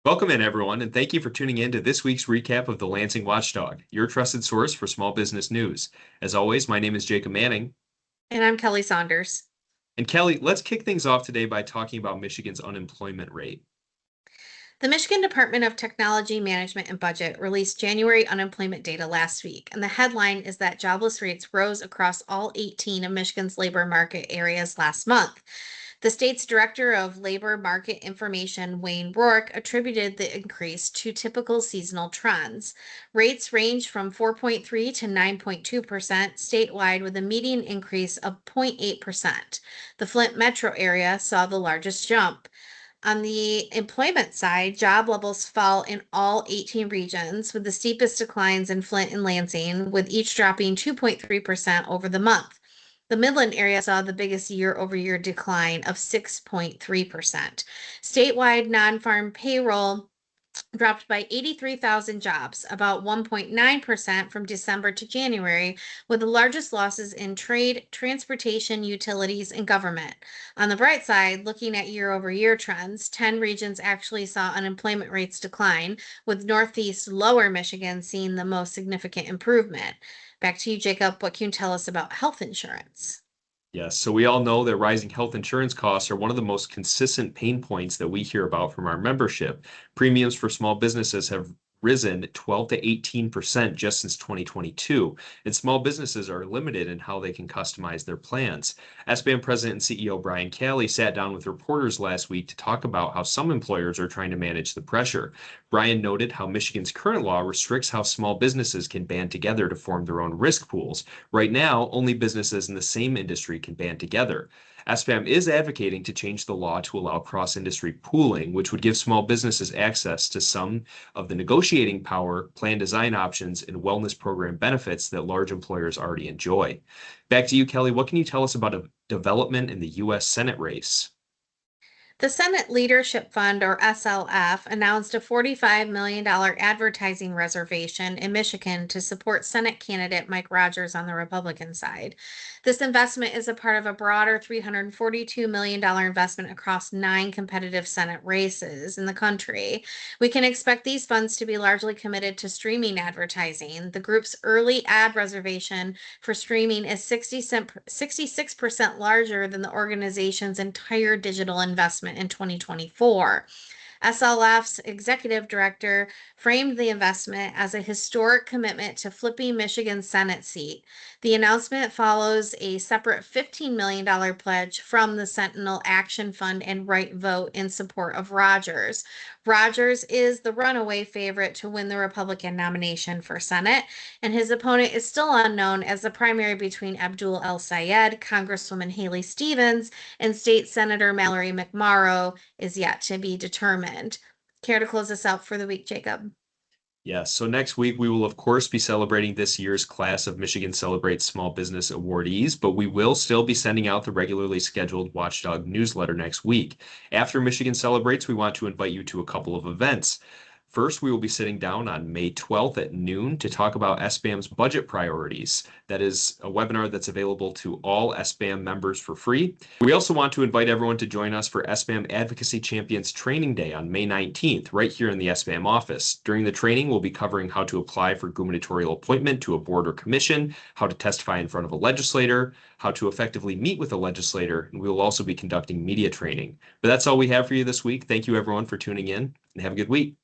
Welcome in, everyone, and thank you for tuning in to this week's recap of the Lansing Watchdog, your trusted source for small business news. As always, my name is Jacob Manning. And I'm Kelly Saunders. And Kelly, let's kick things off today by talking about Michigan's unemployment rate. The Michigan Department of Technology Management and Budget released January unemployment data last week, and the headline is that jobless rates rose across all 18 of Michigan's labor market areas last month. The state's Director of Labor Market Information, Wayne Rourke, attributed the increase to typical seasonal trends. Rates ranged from 4.3 to 9.2% statewide, with a median increase of 0.8%. The Flint metro area saw the largest jump. On the employment side, job levels fell in all 18 regions, with the steepest declines in Flint and Lansing, with each dropping 2.3% over the month. The Midland area saw the biggest year over year decline of 6.3%. Statewide non farm payroll dropped by 83,000 jobs, about 1.9% from December to January, with the largest losses in trade, transportation, utilities, and government. On the bright side, looking at year over year trends, 10 regions actually saw unemployment rates decline, with Northeast Lower Michigan seeing the most significant improvement. Back to you, Jacob. What can you tell us about health insurance? Yes, so we all know that rising health insurance costs are one of the most consistent pain points that we hear about from our membership. Premiums for small businesses have risen 12 to 18% just since 2022, and small businesses are limited in how they can customize their plans. SBAM President and CEO Brian Calley sat down with reporters last week to talk about how some employers are trying to manage the pressure. Brian noted how Michigan's current law restricts how small businesses can band together to form their own risk pools. Right now, only businesses in the same industry can band together. SBAM is advocating to change the law to allow cross-industry pooling, which would give small businesses access to some of the negotiating power, plan design options, and wellness program benefits that large employers already enjoy. Back to you, Kelly. What can you tell us about a development in the U.S. Senate race? The Senate Leadership Fund, or SLF, announced a $45 million advertising reservation in Michigan to support Senate candidate Mike Rogers on the Republican side. This investment is a part of a broader $342 million investment across 9 competitive Senate races in the country. We can expect these funds to be largely committed to streaming advertising. The group's early ad reservation for streaming is 66% larger than the organization's entire digital investment in 2024. SLF's executive director framed the investment as a historic commitment to flipping Michigan's Senate seat. The announcement follows a separate $15 million pledge from the Sentinel Action Fund and Right Vote in support of Rogers. Rogers is the runaway favorite to win the Republican nomination for Senate, and his opponent is still unknown, as the primary between Abdul El Sayed, Congresswoman Haley Stevens, and State Senator Mallory McMorrow is yet to be determined. Care to close us out for the week, Jacob? Yes, so next week we will, of course, be celebrating this year's class of Michigan Celebrates Small Business awardees, but we will still be sending out the regularly scheduled Watchdog newsletter next week. After Michigan Celebrates, we want to invite you to a couple of events. First, we will be sitting down on May 12th at noon to talk about SBAM's budget priorities. That is a webinar that's available to all SBAM members for free. We also want to invite everyone to join us for SBAM Advocacy Champions Training Day on May 19th, right here in the SBAM office. During the training, we'll be covering how to apply for gubernatorial appointment to a board or commission, how to testify in front of a legislator, how to effectively meet with a legislator, and we will also be conducting media training. But that's all we have for you this week. Thank you, everyone, for tuning in, and have a good week.